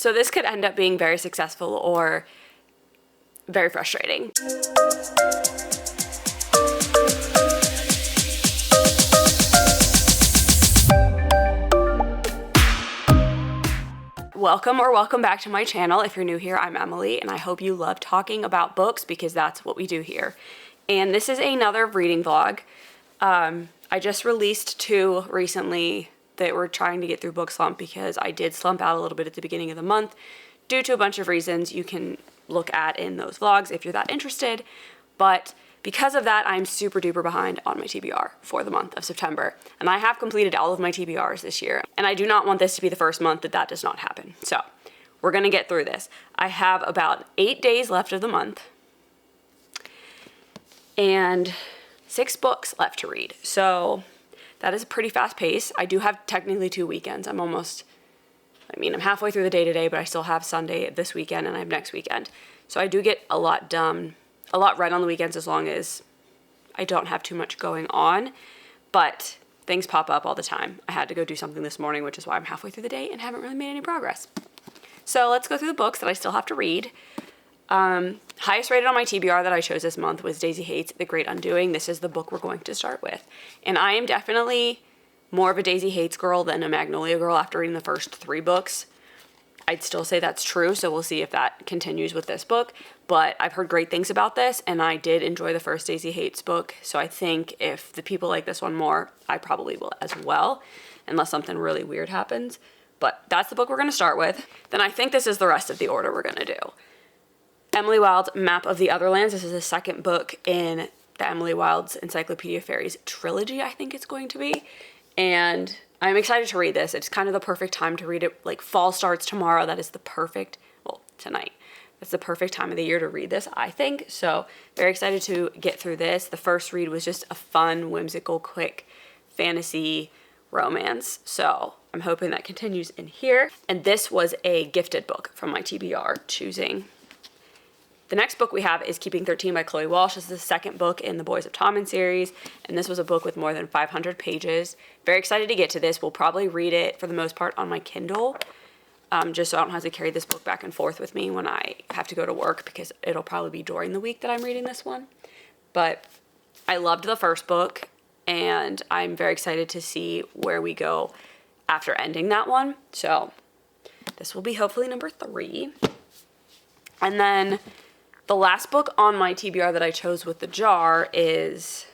So this could end up being very successful or very frustrating. Welcome back to my channel. If you're new here, I'm Emily, and I hope you love talking about books because that's what we do here. And this is another reading vlog. I just released 2 recently that were trying to get through book slump because I did slump out a little bit at the beginning of the month due to a bunch of reasons you can look at in those vlogs if you're that interested. But because of that, I'm super duper behind on my TBR for the month of September. And I have completed all of my TBRs this year. And I do not want this to be the first month that that does not happen. So we're gonna get through this. I have about 8 days left of the month and 6 books left to read. So that is a pretty fast pace. I do have technically 2 weekends. I'm halfway through the day today, but I still have Sunday this weekend and I have next weekend. So I do get a lot done, a lot read on the weekends as long as I don't have too much going on. But things pop up all the time. I had to go do something this morning, which is why I'm halfway through the day and haven't really made any progress. So let's go through the books that I still have to read. Highest rated on my TBR that I chose this month was Daisy Hates The Great Undoing. This is the book we're going to start with. And I am definitely more of a Daisy Hates girl than a Magnolia girl after reading the first 3 books. I'd still say that's true, so we'll see if that continues with this book. But I've heard great things about this, and I did enjoy the first Daisy Hates book. So I think if the people like this one more, I probably will as well, unless something really weird happens. But that's the book we're going to start with. Then I think this is the rest of the order we're going to do. Emily Wilde's Map of the Otherlands. This is the second book in the Emily Wilde's Encyclopedia Fairies trilogy, I think it's going to be. And I'm excited to read this. It's kind of the perfect time to read it. Like, fall starts tomorrow. That is the perfect, well, tonight. That's the perfect time of the year to read this, I think. So very excited to get through this. The first read was just a fun, whimsical, quick fantasy romance. So I'm hoping that continues in here. And this was a gifted book from my TBR choosing. The next book we have is Keeping 13 by Chloe Walsh. This is the second book in the Boys of Tommen series, and this was a book with more than 500 pages. Very excited to get to this. We'll probably read it, for the most part, on my Kindle, just so I don't have to carry this book back and forth with me when I have to go to work, because it'll probably be during the week that I'm reading this one. But I loved the first book, and I'm very excited to see where we go after ending that one. So this will be hopefully number 3. And then the last book on my TBR that I chose with the jar is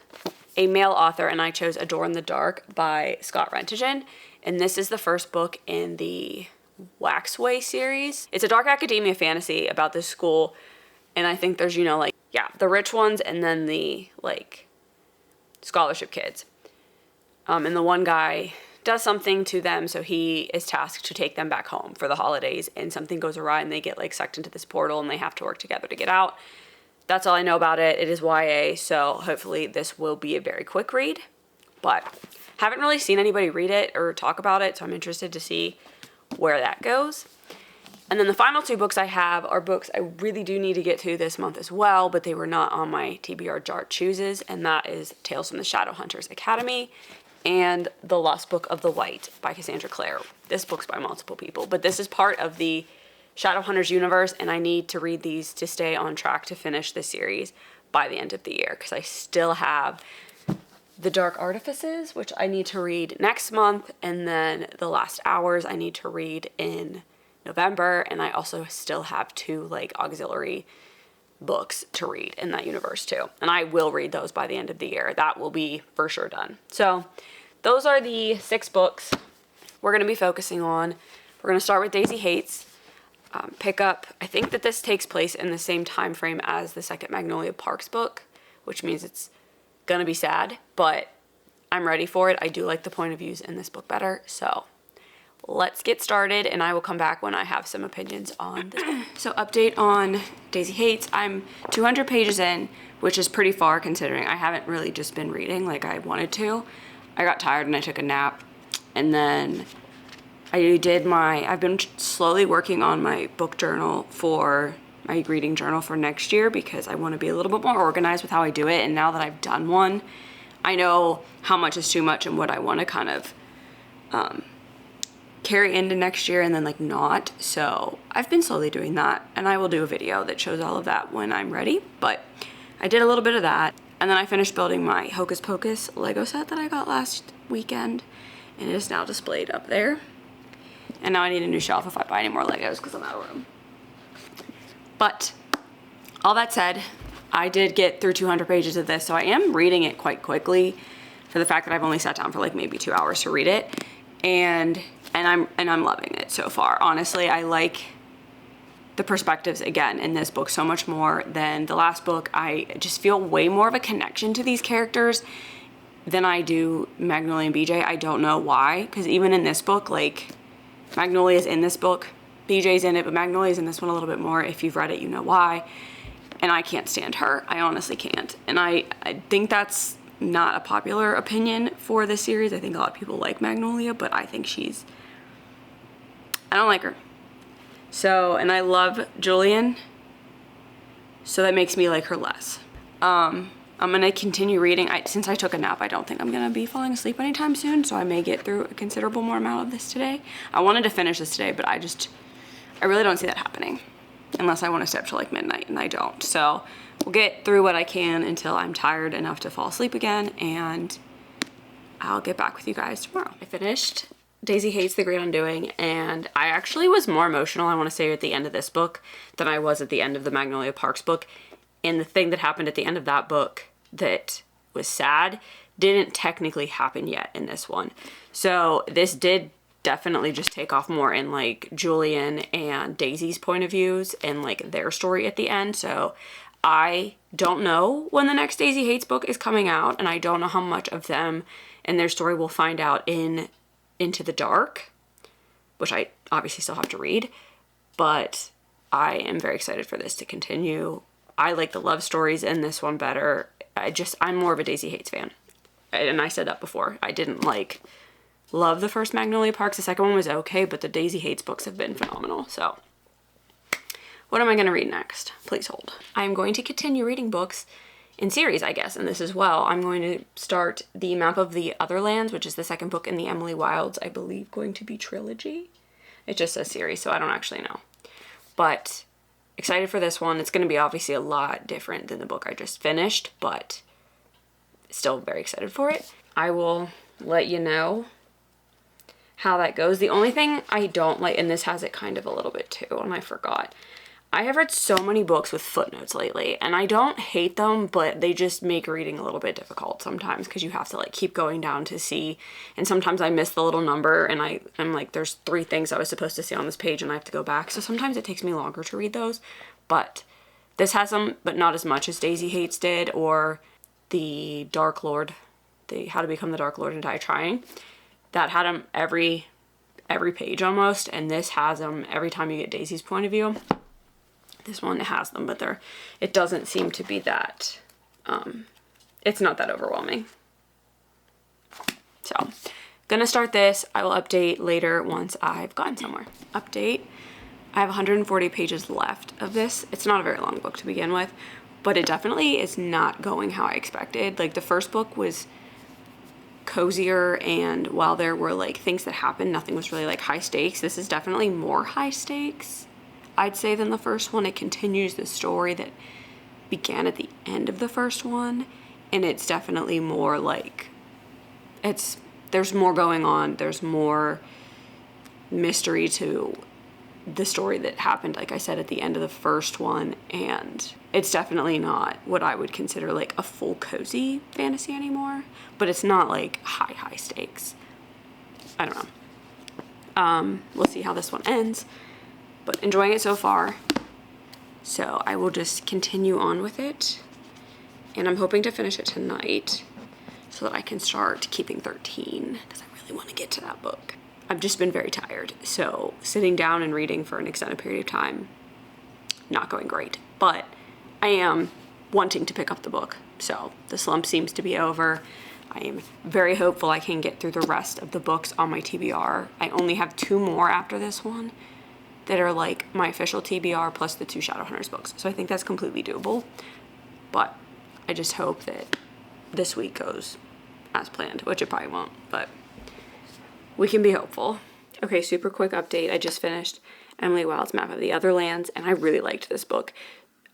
a male author, and I chose A Door in the Dark by Scott Rentigen. And this is the first book in the Waxway series. It's a dark academia fantasy about this school, and I think there's, the rich ones and then the, scholarship kids. And the one guy does something to them, so he is tasked to take them back home for the holidays, and something goes awry and they get sucked into this portal and they have to work together to get out. That's all I know about it. It is YA, so hopefully this will be a very quick read, but haven't really seen anybody read it or talk about it, so I'm interested to see where that goes. And then the final 2 books I have are books I really do need to get to this month as well, but they were not on my TBR jar chooses, and that is Tales from the Shadowhunters Academy and The Lost Book of the White by Cassandra Clare. This book's by multiple people, but this is part of the Shadowhunters universe, and I need to read these to stay on track to finish the series by the end of the year, because I still have The Dark Artifices, which I need to read next month, and then The Last Hours I need to read in November, and I also still have 2 auxiliary books to read in that universe too, and I will read those by the end of the year. That will be for sure done. So those are the 6 books we're going to be focusing on. We're going to start with Daisy Hates. Pick up, I think that this takes place in the same time frame as the second Magnolia Parks book, which means it's going to be sad, but I'm ready for it. I do like the point of views in this book better, so let's get started, and I will come back when I have some opinions on this. So update on Daisy Hates. I'm 200 pages in, which is pretty far considering I haven't really just been reading like I wanted to. I got tired and I took a nap, and then I've been slowly working on my book journal for my reading journal for next year, because I want to be a little bit more organized with how I do it, and now that I've done one, I know how much is too much and what I want to kind of carry into next year and then like not. So I've been slowly doing that, and I will do a video that shows all of that when I'm ready. But I did a little bit of that, and then I finished building my Hocus Pocus Lego set that I got last weekend, and it is now displayed up there. And now I need a new shelf if I buy any more Legos because I'm out of room. But all that said, I did get through 200 pages of this, so I am reading it quite quickly for the fact that I've only sat down for like maybe 2 hours to read it. And I'm loving it so far. Honestly, I like the perspectives again in this book so much more than the last book. I just feel way more of a connection to these characters than I do Magnolia and BJ. I don't know why, because even in this book, like, Magnolia's in this book, BJ's in it, but Magnolia's in this one a little bit more. If you've read it, you know why. And I can't stand her. I honestly can't. And I think that's not a popular opinion for this series. I think a lot of people like Magnolia, but I think I don't like her. So, and I love Julian, so that makes me like her less. I'm gonna continue reading. Since I took a nap, I don't think I'm gonna be falling asleep anytime soon, so I may get through a considerable more amount of this today. I wanted to finish this today, but I really don't see that happening unless I want to stay up till like midnight, and I don't. So we'll get through what I can until I'm tired enough to fall asleep again, and I'll get back with you guys tomorrow. I finished Daisy Hates the Great Undoing, and I actually was more emotional, I want to say, at the end of this book than I was at the end of the Magnolia Parks book. And the thing that happened at the end of that book that was sad didn't technically happen yet in this one. So this did definitely just take off more in like Julian and Daisy's point of views and like their story at the end. So I don't know when the next Daisy Hates book is coming out, and I don't know how much of them and their story we'll find out in Into the Dark, which I obviously still have to read, but I am very excited for this to continue. I like the love stories in this one better. I'm more of a Daisy Hates fan. And I said that before. I didn't love the first Magnolia Parks. The second one was okay, but the Daisy Hates books have been phenomenal. So what am I going to read next? Please hold. I'm going to continue reading books in series, I guess, and this as well. I'm going to start the Map of the Other Lands, which is the second book in the Emily Wilds, I believe, going to be trilogy. It just says series, so I don't actually know. But excited for this one. It's going to be obviously a lot different than the book I just finished, but still very excited for it. I will let you know how that goes. The only thing I don't like, and this has it kind of a little bit too, and I forgot, I have read so many books with footnotes lately, and I don't hate them, but they just make reading a little bit difficult sometimes because you have to like keep going down to see, and sometimes I miss the little number, and I'm like, there's 3 things I was supposed to see on this page, and I have to go back, so sometimes it takes me longer to read those. But this has them, but not as much as Daisy Hates did, or the Dark Lord, the How to Become the Dark Lord and Die Trying. That had them every page almost, and this has them every time you get Daisy's point of view. This one has them, but it doesn't seem to be that, it's not that overwhelming. So, gonna start this. I will update later once I've gotten somewhere. Update. I have 140 pages left of this. It's not a very long book to begin with, but it definitely is not going how I expected. Like, the first book was cozier, and while there were like things that happened, nothing was really like high stakes. This is definitely more high stakes, I'd say, than the first one. It continues the story that began at the end of the first one, and it's definitely more like, there's more going on, there's more mystery to the story that happened, like I said, at the end of the first one, and it's definitely not what I would consider like a full cozy fantasy anymore, but it's not like high stakes. I don't know. We'll see how this one ends, but enjoying it so far. So I will just continue on with it, and I'm hoping to finish it tonight so that I can start Keeping 13, because I really want to get to that book. I've just been very tired, so sitting down and reading for an extended period of time, not going great, but I am wanting to pick up the book, so the slump seems to be over. I am very hopeful I can get through the rest of the books on my TBR. I only have 2 more after this one that are like my official TBR plus the 2 Shadowhunters books, so I think that's completely doable, but I just hope that this week goes as planned, which it probably won't, but we can be hopeful. Okay, super quick update. I just finished Emily Wilde's Map of the Otherlands, and I really liked this book.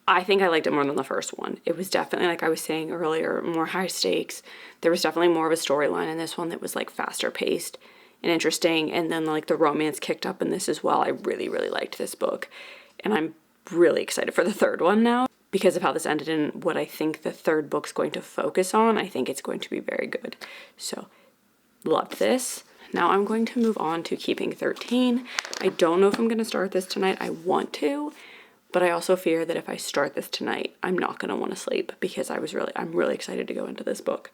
I think I liked it more than the first one. It was definitely, like I was saying earlier, more high stakes. There was definitely more of a storyline in this one that was like faster paced and interesting, and then like the romance kicked up in this as well. I really, really liked this book, and I'm really excited for the third one now because of how this ended and what I think the third book's going to focus on. I think it's going to be very good. So, loved this. Now I'm going to move on to Keeping 13. I don't know if I'm going to start this tonight. I want to, but I also fear that if I start this tonight, I'm not going to want to sleep because I'm really excited to go into this book.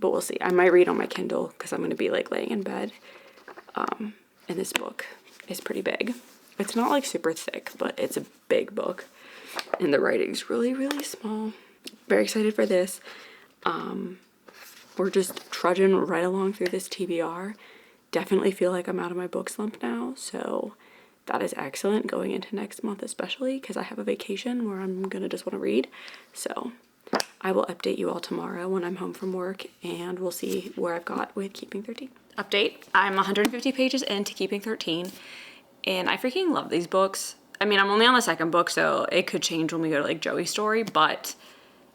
But we'll see. I might read on my Kindle because I'm going to be like laying in bed. And this book is pretty big. It's not like super thick, but it's a big book. And the writing's really, really small. Very excited for this. We're just trudging right along through this TBR. Definitely feel like I'm out of my book slump now, so that is excellent going into next month, especially because I have a vacation where I'm gonna just want to read. So I will update you all tomorrow when I'm home from work, and we'll see where I've got with Keeping 13. Update, I'm 150 pages into Keeping 13, and I freaking love these books. I mean, I'm only on the second book, so it could change when we go to like Joey's story, but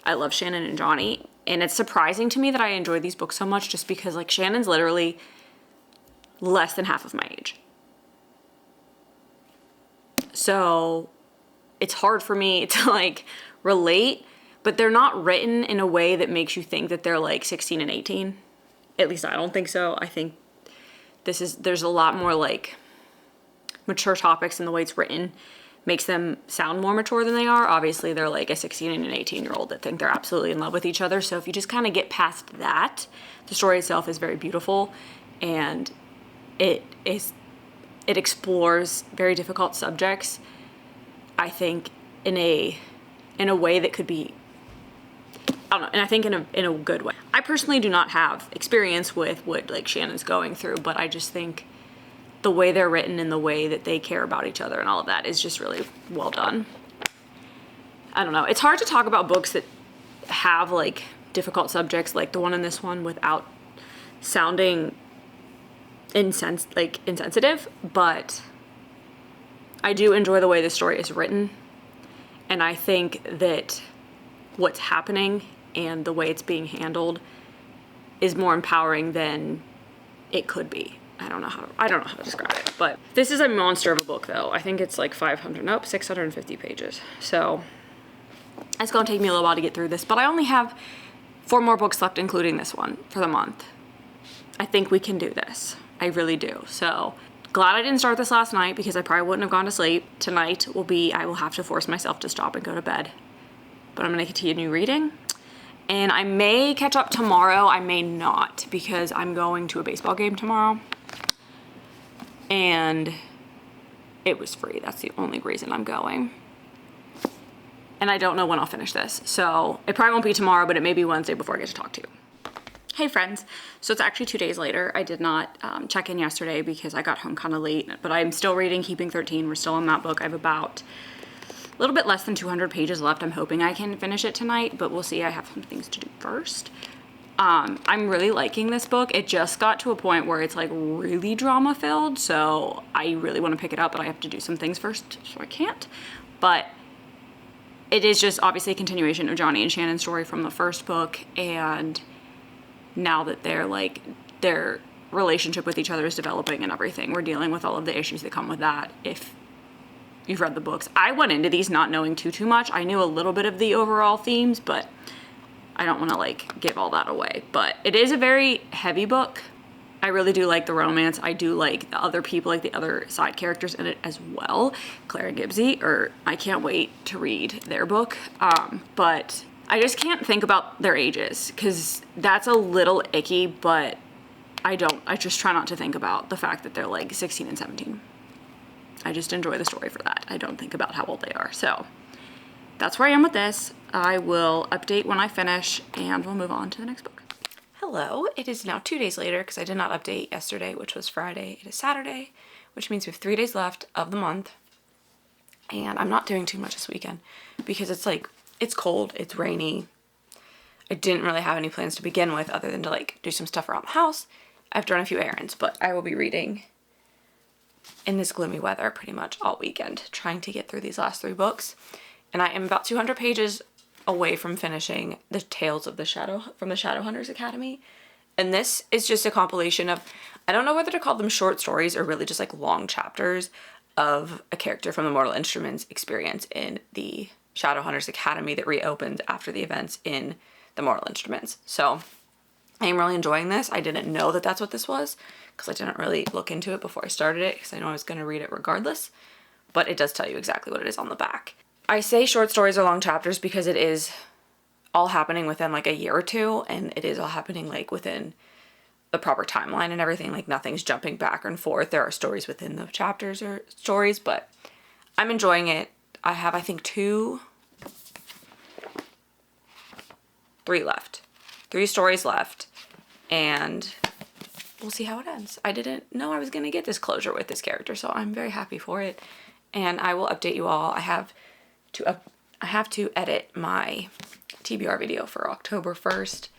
I love Shannon and Johnny. And it's surprising to me that I enjoy these books so much just because like Shannon's literally less than half of my age. So it's hard for me to like relate, but they're not written in a way that makes you think that they're like 16 and 18. At least I don't think so. I think there's a lot more like mature topics in the way it's written. Makes them sound more mature than they are. Obviously, they're like a 16 and an 18-year-old that think they're absolutely in love with each other. So if you just kind of get past that, the story itself is very beautiful, and it explores very difficult subjects, I think, in a way that could be, I don't know, and I think in a good way. I personally do not have experience with what like Shannon's going through, but I just think the way they're written and the way that they care about each other and all of that is just really well done. I don't know. It's hard to talk about books that have like difficult subjects like the one in this one without sounding insensitive, but I do enjoy the way the story is written, and I think that what's happening and the way it's being handled is more empowering than it could be. I don't know how to describe it, but this is a monster of a book though. I think it's like 650 pages. So it's gonna take me a little while to get through this, but I only have 4 more books left, including this one for the month. I think we can do this. I really do. So glad I didn't start this last night because I probably wouldn't have gone to sleep. Tonight I will have to force myself to stop and go to bed, but I'm gonna continue reading. And I may catch up tomorrow. I may not because I'm going to a baseball game tomorrow. And it was free. That's the only reason I'm going. And I don't know when I'll finish this. So it probably won't be tomorrow, but it may be Wednesday before I get to talk to you. Hey friends. So it's actually 2 days later. I did not check in yesterday because I got home kind of late, but I'm still reading Keeping 13. We're still in that book. I have about a little bit less than 200 pages left. I'm hoping I can finish it tonight, but we'll see. I have some things to do first. I'm really liking this book. It just got to a point where it's like really drama filled, so I really want to pick it up, but I have to do some things first, so I can't. But it is just obviously a continuation of Johnny and Shannon's story from the first book, and now that their relationship with each other is developing and everything, we're dealing with all of the issues that come with that. If you've read the books, I went into these not knowing too much. I knew a little bit of the overall themes, but I don't want to like give all that away. But it is a very heavy book. I really do like the romance. I do like the other people, like the other side characters in it as well. Claire and Gibbsy, I can't wait to read their book. But I just can't think about their ages because that's a little icky, but I just try not to think about the fact that they're like 16 and 17. I just enjoy the story for that. I don't think about how old they are. So that's where I am with this. I will update when I finish and we'll move on to the next book. Hello, it is now 2 days later because I did not update yesterday, which was Friday. It is Saturday, which means we have 3 days left of the month. And I'm not doing too much this weekend because it's cold, it's rainy. I didn't really have any plans to begin with other than to like do some stuff around the house. I've done a few errands, but I will be reading in this gloomy weather pretty much all weekend trying to get through these last 3 books. And I am about 200 pages away from finishing the Tales of the Shadow from the Shadowhunters Academy. And this is just a compilation of, I don't know whether to call them short stories or really just like long chapters of a character from the Mortal Instruments experience in the Shadowhunters Academy that reopened after the events in the Mortal Instruments. So I am really enjoying this. I didn't know that that's what this was because I didn't really look into it before I started it because I know I was going to read it regardless, but it does tell you exactly what it is on the back. I say short stories are long chapters because it is all happening within like a year or two, and it is all happening like within the proper timeline and everything. Like nothing's jumping back and forth. There are stories within the chapters or stories, but I'm enjoying it. I have, I think, 3 left. 3 stories left, and we'll see how it ends. I didn't know I was going to get this closure with this character, so I'm very happy for it, and I will update you all. I have to edit my TBR video for October 1st,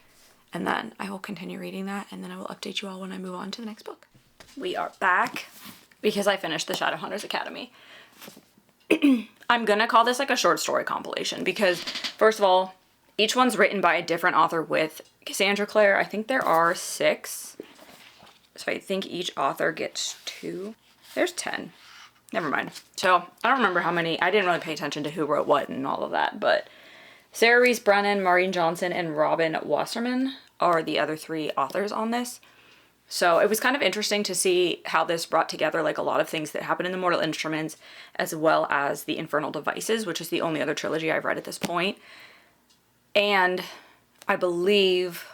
and then I will continue reading that, and then I will update you all when I move on to the next book. We are back because I finished the Shadowhunters Academy. I'm gonna call this like a short story compilation because, first of all, each one's written by a different author with Cassandra Clare. I think there are 6, so I think each author gets 2. There's 10. Never mind. So I don't remember how many. I didn't really pay attention to who wrote what and all of that, but Sarah Reese Brennan, Maureen Johnson, and Robin Wasserman are the other 3 authors on this. So it was kind of interesting to see how this brought together like a lot of things that happen in the Mortal Instruments, as well as the Infernal Devices, which is the only other trilogy I've read at this point. And I believe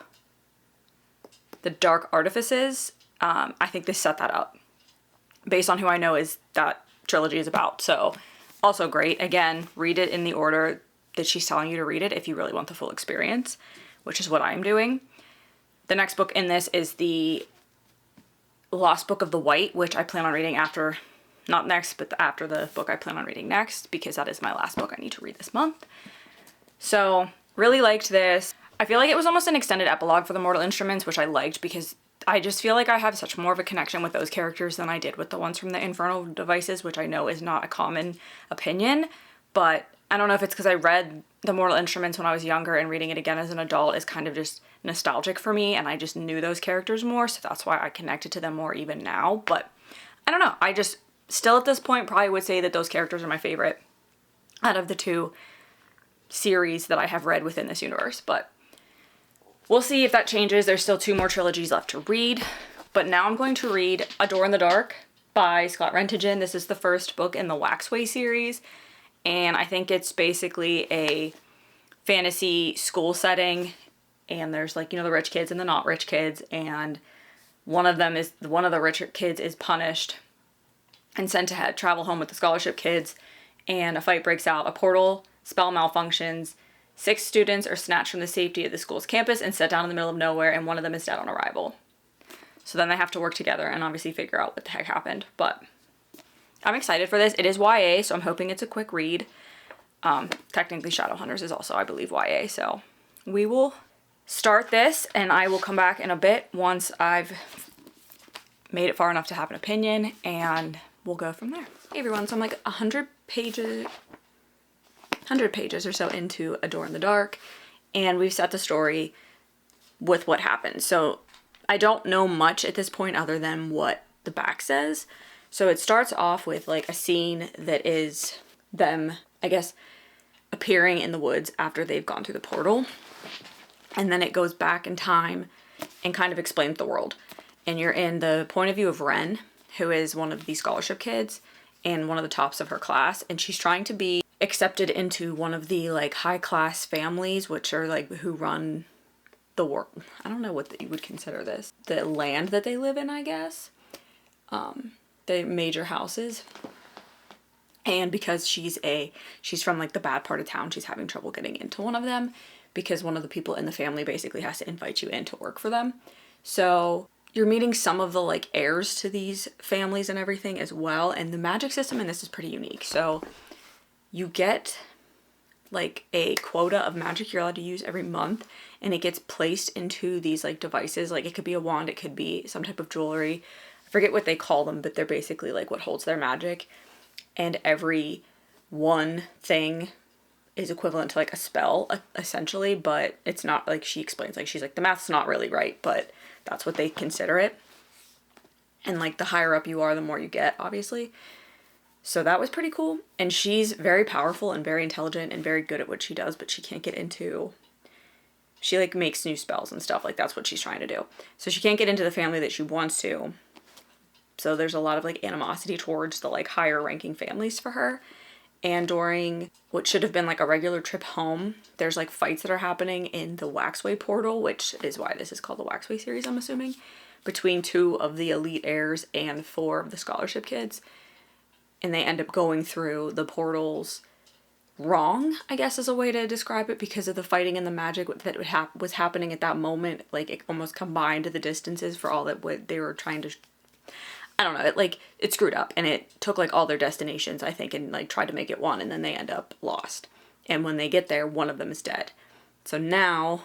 the Dark Artifices, I think they set that up based on who I know is that trilogy is about. So also great. Again, read it in the order that she's telling you to read it if you really want the full experience, which is what I'm doing. The next book in this is the Lost Book of the White, which I plan on reading after, not next, but after the book I plan on reading next, because that is my last book I need to read this month. So really liked this. I feel like it was almost an extended epilogue for the Mortal Instruments, which I liked because I just feel like I have such more of a connection with those characters than I did with the ones from the Infernal Devices, which I know is not a common opinion, but I don't know if it's because I read the Mortal Instruments when I was younger and reading it again as an adult is kind of just nostalgic for me, and I just knew those characters more, so that's why I connected to them more even now. But I don't know, I just still at this point probably would say that those characters are my favorite out of the 2 series that I have read within this universe, but we'll see if that changes. There's still 2 more trilogies left to read, but now I'm going to read A Door in the Dark by Scott Rentigen. This is the first book in the Waxway series, and I think it's basically a fantasy school setting, and there's like, you know, the rich kids and the not rich kids, and one of the rich kids is punished and sent to travel home with the scholarship kids, and a fight breaks out. A portal spell malfunctions. 6 students are snatched from the safety of the school's campus and set down in the middle of nowhere, and one of them is dead on arrival. So then they have to work together and obviously figure out what the heck happened. But I'm excited for this. It is YA, so I'm hoping it's a quick read. Technically Shadowhunters is also, I believe, YA, so we will start this, and I will come back in a bit once I've made it far enough to have an opinion, and we'll go from there. Hey everyone, so I'm like 100 pages or so into A Door in the Dark, and we've set the story with what happened. So I don't know much at this point other than what the back says. So it starts off with like a scene that is them, I guess, appearing in the woods after they've gone through the portal. And then it goes back in time and kind of explains the world. And you're in the point of view of Ren, who is one of the scholarship kids and one of the tops of her class. And she's trying to be accepted into one of the like high class families, which are like who run the world. I don't know what you would consider this. The land that they live in, I guess. The major houses. And because she's from like the bad part of town, she's having trouble getting into one of them because one of the people in the family basically has to invite you in to work for them. So you're meeting some of the like heirs to these families and everything as well. And the magic system in this is pretty unique. So you get like a quota of magic you're allowed to use every month, and it gets placed into these like devices. Like it could be a wand, it could be some type of jewelry, I forget what they call them, but they're basically like what holds their magic. And every one thing is equivalent to like a spell, essentially, but it's not, like she explains, like she's like, the math's not really right, but that's what they consider it. And like the higher up you are, the more you get, obviously. So that was pretty cool. And she's very powerful and very intelligent and very good at what she does, but she can't get into, she like makes new spells and stuff, like that's what she's trying to do. So she can't get into the family that she wants to. So there's a lot of like animosity towards the like higher ranking families for her. And during what should have been like a regular trip home, there's like fights that are happening in the Waxway portal, which is why this is called the Waxway series, I'm assuming, between 2 of the elite heirs and 4 of the scholarship kids. And they end up going through the portals wrong, I guess is a way to describe it, because of the fighting and the magic that was happening at that moment. Like it almost combined the distances for all that they were trying to, I don't know, it screwed up, and it took like all their destinations, I think, and like tried to make it one, and then they end up lost. And when they get there, one of them is dead. So now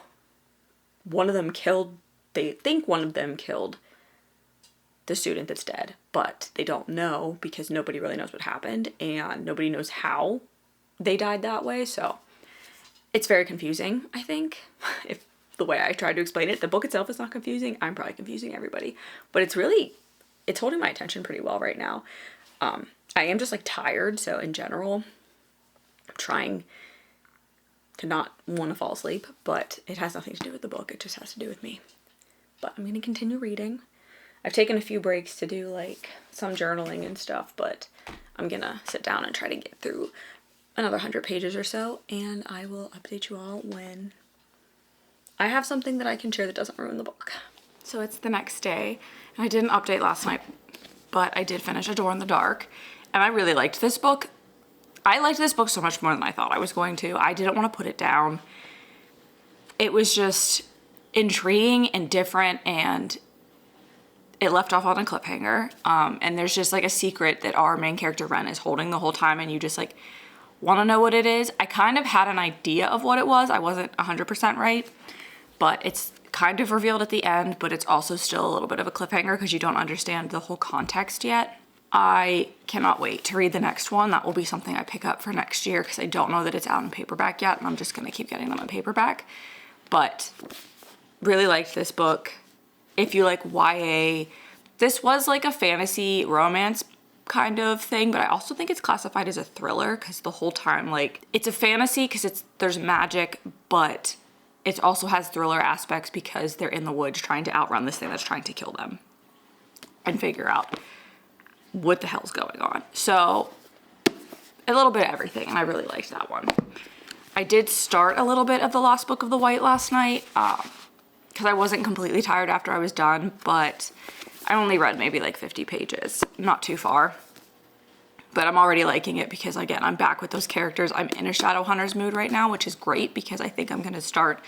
they think one of them killed the student that's dead, but they don't know because nobody really knows what happened and nobody knows how they died that way. So it's very confusing, I think, if the way I tried to explain it. The book itself is not confusing. I'm probably confusing everybody, but it's holding my attention pretty well right now. I am just like tired. So in general, I'm trying to not want to fall asleep, but it has nothing to do with the book. It just has to do with me. But I'm going to continue reading. I've taken a few breaks to do like some journaling and stuff, but I'm going to sit down and try to get through another 100 pages or so, and I will update you all when I have something that I can share that doesn't ruin the book. So it's the next day, and I didn't update last night, but I did finish A Door in the Dark, and I really liked this book. I liked this book so much more than I thought I was going to. I didn't want to put it down. It was just intriguing and different, and it left off on a cliffhanger. And there's just like a secret that our main character Ren is holding the whole time, and you just like want to know what it is. I kind of had an idea of what it was. I wasn't 100% right, but it's kind of revealed at the end, but it's also still a little bit of a cliffhanger because you don't understand the whole context yet. I cannot wait to read the next one. That will be something I pick up for next year because I don't know that it's out in paperback yet, and I'm just going to keep getting them in paperback. But really liked this book. If you like YA, this was like a fantasy romance kind of thing, but I also think it's classified as a thriller because the whole time, like, it's a fantasy because there's magic, but it also has thriller aspects because they're in the woods trying to outrun this thing that's trying to kill them and figure out what the hell's going on. So a little bit of everything, and I really liked that one. I did start a little bit of The Lost Book of the White last night because I wasn't completely tired after I was done, but I only read maybe like 50 pages, not too far. But I'm already liking it because, again, I'm back with those characters. I'm in a Shadowhunters mood right now, which is great because I think I'm going to start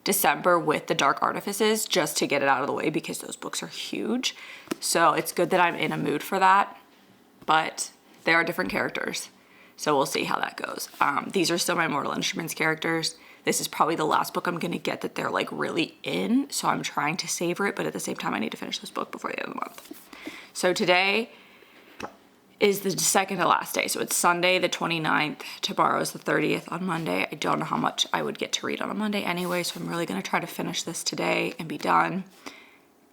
December with the Dark Artifices just to get it out of the way because those books are huge. So it's good that I'm in a mood for that, but they are different characters. So we'll see how that goes. These are still my Mortal Instruments characters. This is probably the last book I'm going to get that they're like really in. So I'm trying to savor it, but at the same time, I need to finish this book before the end of the month. So today is the second to last day. So it's Sunday the 29th. Tomorrow is the 30th on Monday. I don't know how much I would get to read on a Monday anyway, so I'm really going to try to finish this today and be done.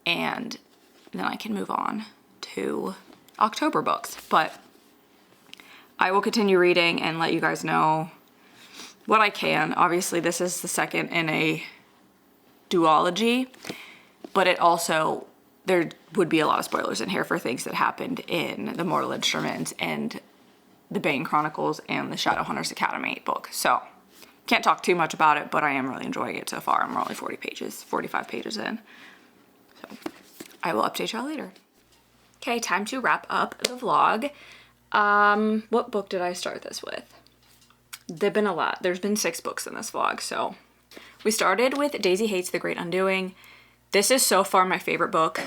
And then I can move on to October books. But I will continue reading and let you guys know what I can. Obviously, this is the second in a duology, but it also, there would be a lot of spoilers in here for things that happened in the Mortal Instruments and the Bane Chronicles and the Shadowhunters Academy book. So can't talk too much about it, but I am really enjoying it so far. I'm only 45 pages in. So I will update y'all later. Okay, time to wrap up the vlog. What book did I start this with? There've been a lot. There's been 6 books in this vlog. So we started with Daisy Hates the Great Undoing. This is so far my favorite book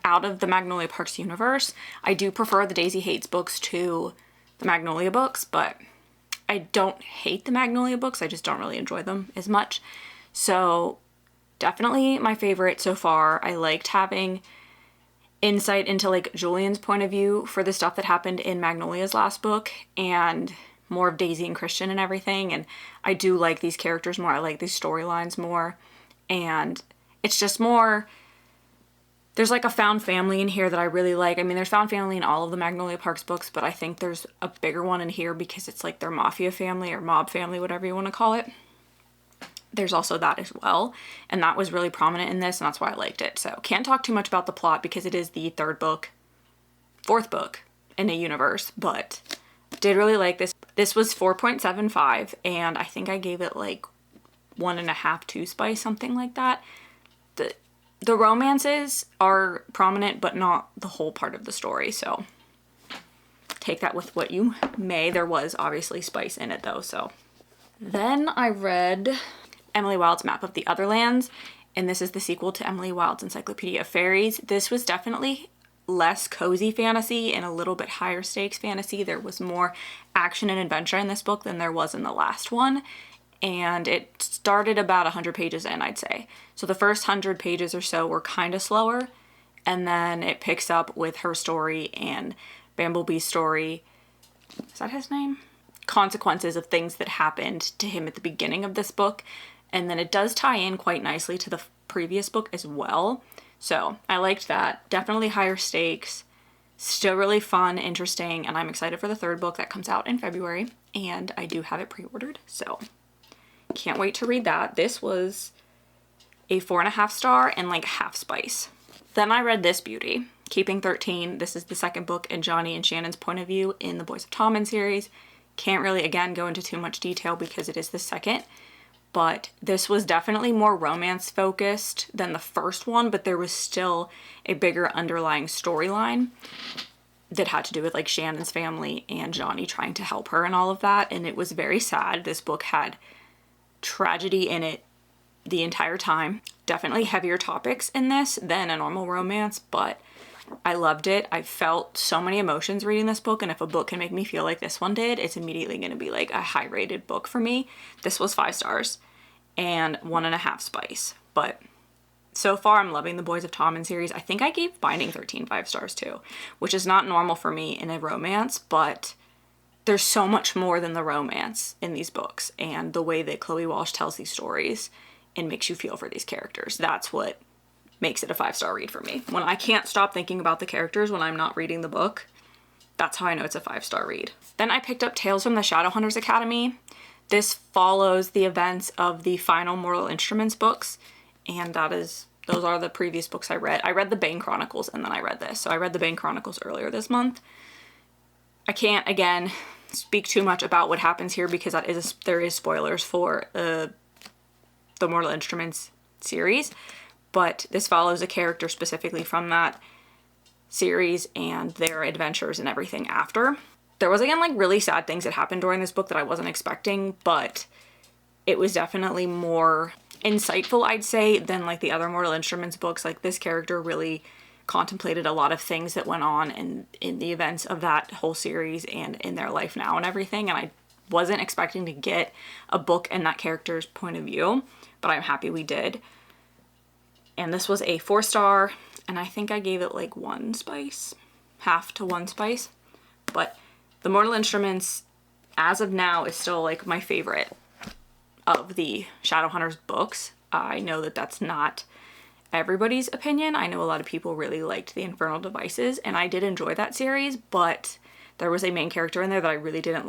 out of the Magnolia Parks universe. I do prefer the Daisy Hates books to the Magnolia books, but I don't hate the Magnolia books. I just don't really enjoy them as much. So definitely my favorite so far. I liked having insight into like Julian's point of view for the stuff that happened in Magnolia's last book, and more of Daisy and Christian and everything. And I do like these characters more. I like these storylines more. And it's just more, there's like a found family in here that I really like. I mean, there's found family in all of the Magnolia Parks books, but I think there's a bigger one in here because it's like their mafia family or mob family, whatever you want to call it. There's also that as well, and that was really prominent in this, and that's why I liked it. So can't talk too much about the plot because it is the fourth book in a universe, but did really like this. This was 4.75, and I think I gave it like 1.5, 2 spice, something like that. The romances are prominent, but not the whole part of the story, so take that with what you may. There was obviously spice in it though, so. Then I read Emily Wilde's Map of the Otherlands, and this is the sequel to Emily Wilde's Encyclopedia of Fairies. This was definitely less cozy fantasy and a little bit higher stakes fantasy. There was more action and adventure in this book than there was in the last one, and it started about 100 pages in, I'd say. So the first 100 pages or so were kind of slower, and then it picks up with her story and Bumblebee's story. Is that his name? Consequences of things that happened to him at the beginning of this book, and then it does tie in quite nicely to the previous book as well. So I liked that. Definitely higher stakes, still really fun, interesting, and I'm excited for the third book that comes out in February, and I do have it pre-ordered, so can't wait to read that. This was a 4.5 star and like half spice. Then I read this beauty, Keeping 13. This is the second book in Johnny and Shannon's point of view in the Boys of Tommen series. Can't really, again, go into too much detail because it is the second, but this was definitely more romance focused than the first one, but there was still a bigger underlying storyline that had to do with like Shannon's family and Johnny trying to help her and all of that, and it was very sad. This book had tragedy in it the entire time. Definitely heavier topics in this than a normal romance, but I loved it. I felt so many emotions reading this book, and if a book can make me feel like this one did, it's immediately going to be like a high rated book for me. This was 5 stars and 1.5 spice, but so far I'm loving the Boys of Tommen series. I think I gave Binding 13 5 stars too, which is not normal for me in a romance, but there's so much more than the romance in these books, and the way that Chloe Walsh tells these stories and makes you feel for these characters, that's what makes it a 5-star read for me. When I can't stop thinking about the characters when I'm not reading the book, that's how I know it's a 5-star read. Then I picked up Tales from the Shadowhunters Academy. This follows the events of the final Mortal Instruments books, and those are the previous books I read. I read the Bane Chronicles and then I read this. So I read the Bane Chronicles earlier this month. I can't, again, speak too much about what happens here because there is spoilers for the Mortal Instruments series, but this follows a character specifically from that series and their adventures and everything after. There was, again, like really sad things that happened during this book that I wasn't expecting, but it was definitely more insightful, I'd say, than like the other Mortal Instruments books. Like this character really contemplated a lot of things that went on in the events of that whole series and in their life now and everything, and I wasn't expecting to get a book in that character's point of view, but I'm happy we did. And this was a 4-star, and I think I gave it like 1 spice, half to 1 spice. But the Mortal Instruments, as of now, is still like my favorite of the Shadowhunters books. I know that that's not everybody's opinion. I know a lot of people really liked the Infernal Devices, and I did enjoy that series, but there was a main character in there that I really didn't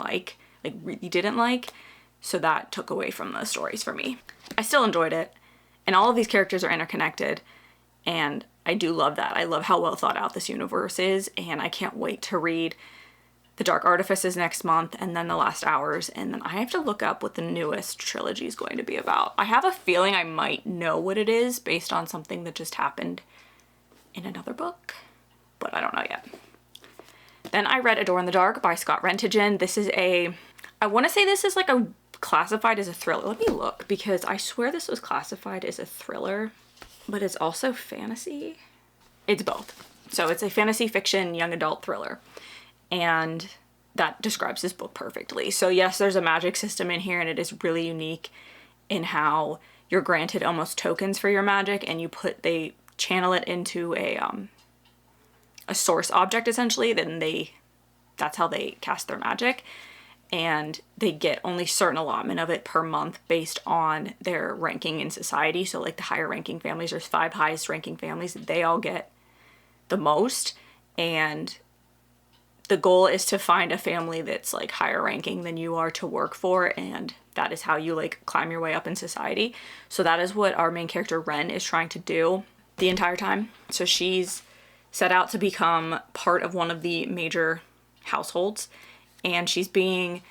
like, so that took away from the stories for me. I still enjoyed it, and all of these characters are interconnected, and I do love that. I love how well thought out this universe is, and I can't wait to read The Dark Artifices next month, and then The Last Hours, and then I have to look up what the newest trilogy is going to be about. I have a feeling I might know what it is based on something that just happened in another book, but I don't know yet. Then I read Adore in the Dark by Scott Rentigen. This is I want to say this is like classified as a thriller. Let me look, because I swear this was classified as a thriller, but it's also fantasy. It's both. So it's a fantasy fiction young adult thriller, and that describes this book perfectly. So yes, there's a magic system in here, and it is really unique in how you're granted almost tokens for your magic, and they channel it into a source object essentially, then that's how they cast their magic. And they get only certain allotment of it per month based on their ranking in society. So like the higher ranking families, there's 5 highest ranking families, they all get the most. And the goal is to find a family that's like higher ranking than you are to work for, and that is how you like climb your way up in society. So that is what our main character Ren is trying to do the entire time. So she's set out to become part of one of the major households, and she's being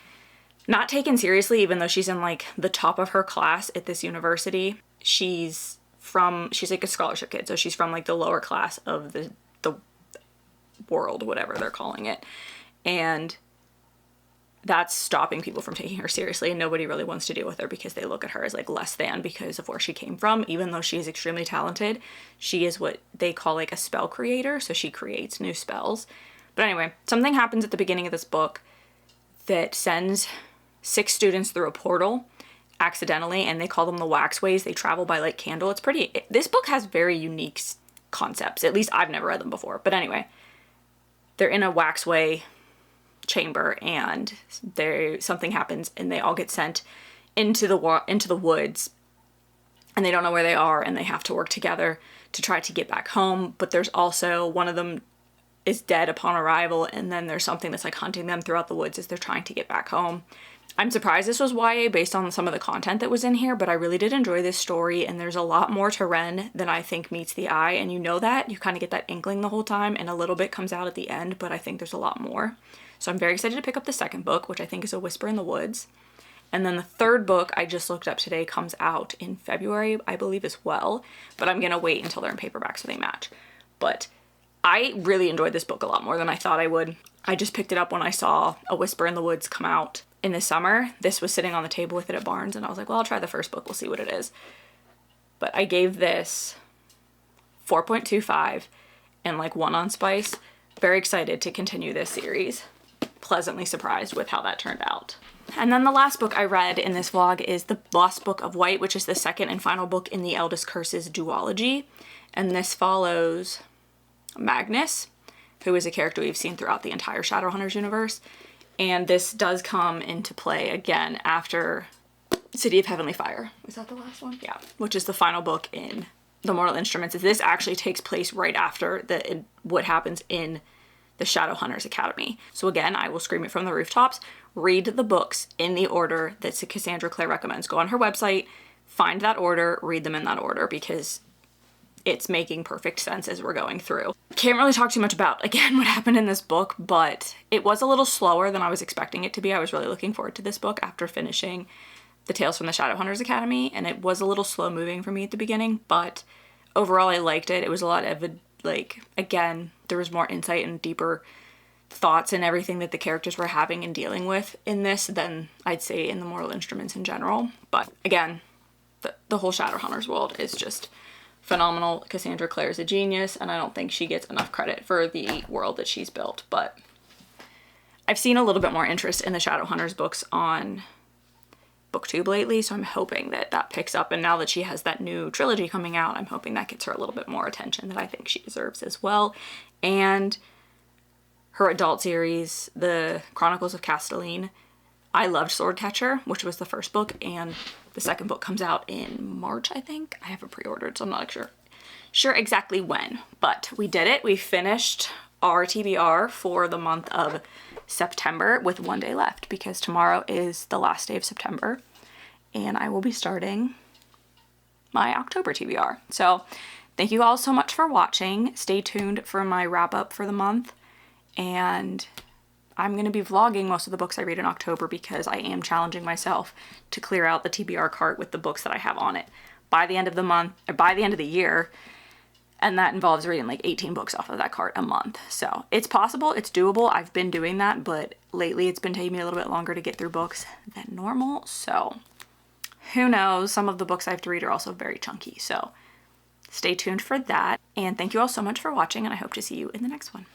not taken seriously even though she's in like the top of her class at this university. She's like a scholarship kid, so she's from like the lower class of the world, whatever they're calling it, and that's stopping people from taking her seriously, and nobody really wants to deal with her because they look at her as like less than because of where she came from. Even though she is extremely talented, she is what they call like a spell creator, so she creates new spells. But anyway, something happens at the beginning of this book that sends 6 students through a portal accidentally, and they call them the Waxways. They travel by like candle. This book has very unique concepts, at least I've never read them before. But anyway, they're in a waxway chamber, and something happens, and they all get sent into the woods, and they don't know where they are, and they have to work together to try to get back home. But there's also one of them is dead upon arrival, and then there's something that's like hunting them throughout the woods as they're trying to get back home. I'm surprised this was YA based on some of the content that was in here, but I really did enjoy this story, and there's a lot more to Ren than I think meets the eye, and you know that. You kind of get that inkling the whole time, and a little bit comes out at the end, but I think there's a lot more. So I'm very excited to pick up the second book, which I think is A Whisper in the Woods. And then the third book I just looked up today comes out in February, I believe, as well, but I'm going to wait until they're in paperback so they match. But I really enjoyed this book a lot more than I thought I would. I just picked it up when I saw A Whisper in the Woods come out in the summer. This was sitting on the table with it at Barnes, and I was like, well, I'll try the first book, we'll see what it is. But I gave this 4.25 and like 1 on Spice. Very excited to continue this series. Pleasantly surprised with how that turned out. And then the last book I read in this vlog is The Lost Book of White, which is the second and final book in the Eldest Curses duology. And this follows Magnus, who is a character we've seen throughout the entire Shadowhunters universe. And this does come into play again after City of Heavenly Fire. Is that the last one? Yeah. Which is the final book in the Mortal Instruments. This actually takes place right after what happens in the Shadowhunters Academy. So again, I will scream it from the rooftops. Read the books in the order that Cassandra Clare recommends. Go on her website, find that order, read them in that order, because it's making perfect sense as we're going through. Can't really talk too much about, again, what happened in this book, but it was a little slower than I was expecting it to be. I was really looking forward to this book after finishing the Tales from the Shadowhunters Academy, and it was a little slow moving for me at the beginning, but overall I liked it. It was a lot of, like, again, there was more insight and deeper thoughts and everything that the characters were having and dealing with in this than I'd say in the Mortal Instruments in general. But again, the whole Shadowhunters world is just phenomenal. Cassandra Clare is a genius, and I don't think she gets enough credit for the world that she's built. But I've seen a little bit more interest in the Shadowhunters books on BookTube lately, so I'm hoping that that picks up, and now that she has that new trilogy coming out, I'm hoping that gets her a little bit more attention that I think she deserves as well. And her adult series, The Chronicles of Castelline, I loved Swordcatcher, which was the first book, and the second book comes out in March, I think. I have it pre-ordered, so I'm not sure exactly when, but we did it. We finished our TBR for the month of September with 1 day left, because tomorrow is the last day of September and I will be starting my October TBR. So thank you all so much for watching. Stay tuned for my wrap up for the month, and I'm going to be vlogging most of the books I read in October because I am challenging myself to clear out the TBR cart with the books that I have on it by the end of the month, or by the end of the year. And that involves reading like 18 books off of that cart a month. So it's possible, it's doable. I've been doing that, but lately it's been taking me a little bit longer to get through books than normal. So who knows? Some of the books I have to read are also very chunky. So stay tuned for that. And thank you all so much for watching, and I hope to see you in the next one.